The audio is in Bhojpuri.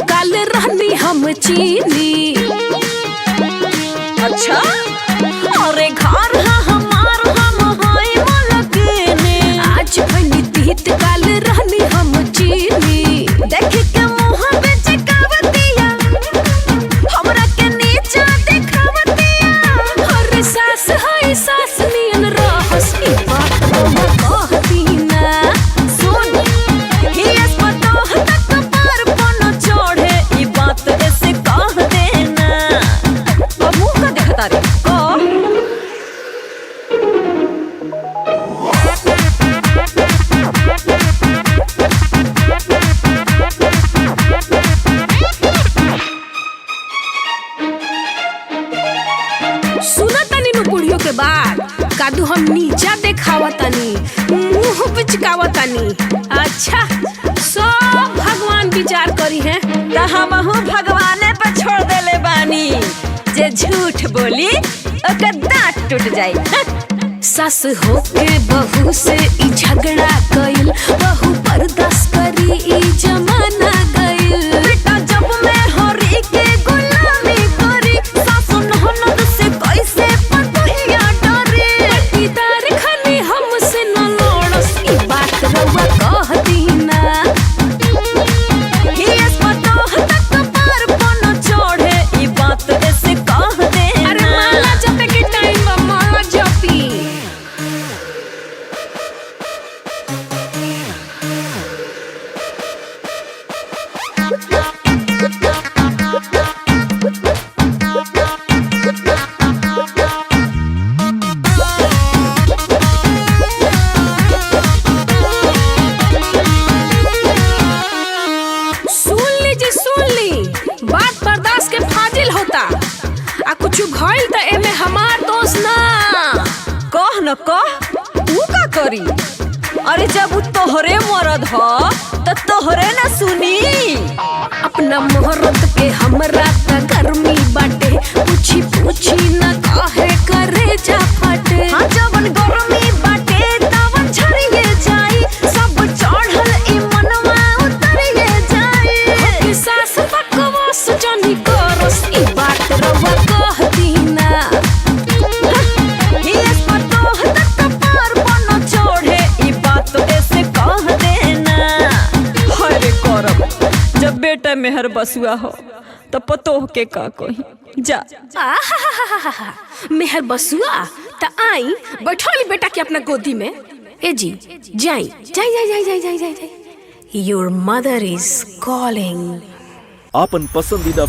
काल रहनी हम चीनी। अच्छा अरे घर हमार हम हाय मलकिनी। आज बनी तीत काल रहनी हम चीनी। देख के मुँह बेच कावतिया हमरा के नीचा दिखावतिया। अरे सास हाय सास नियन रहस ई बात हम कहती ना। सुन ही अस्पताल तक पार पन चढ़े ई बात ऐसे कह देना। अब मुँह का देखता रे सुना तनी नु बुढ़ियों के बात कादू हम नीचा देखावा तनी मुंह पिचकावा तनी। अच्छा सब भगवान विचार करी है त हमहू भगवाने पे छोड़ देले बानी। जे झूठ बोली ओकर दांत टूट जाई। सास होके बहू से ई झगड़ा कइल बहू बर्दाश्त करी ई जमाना गइल। बेटा जब मैं हरी के गुलामी करी सासु ननद से कैसे पतहिया डरे। पटीदार खनी हमसे न लड़स ई बात रउआ कहती ना। ही अस्पताल तक पार पन चढ़े ई बात ऐसे कह देना। अरे माला जपे के टाइम बा माला जपी। सुन ली बात बर्दाश्त के फाजिल होता। आ कुछ भइल त एमे हमार दोष ना। कह न कह तू का करी। अरे जब उ तोहरे मरद ह त तोहरे न सुनी। अपना मोहरत के हमरा त गर्मी बाटे पूछी पूछी न काहे करे जा फटे। हाँ जवन गर्मी बाटे तवन झरिए जाई। सब चढ़ल ई मनवा उतरिए जाई। कि सास बकवास जानी करस ई बात रउआ कहती ना। ही अस्पताल तक पार पन चढ़े ई बात ऐसे कह देना। हरे करब जब बेटा मेहर बसुआ हो तो पतोह के का कही जा। आहा मेहर बसुआ त आई बैठोली बेटा के अपना गोदी में। ए जी जाई जाई जाई जाई जाई जाई जाई। Your mother is calling. आपन पसंदीदा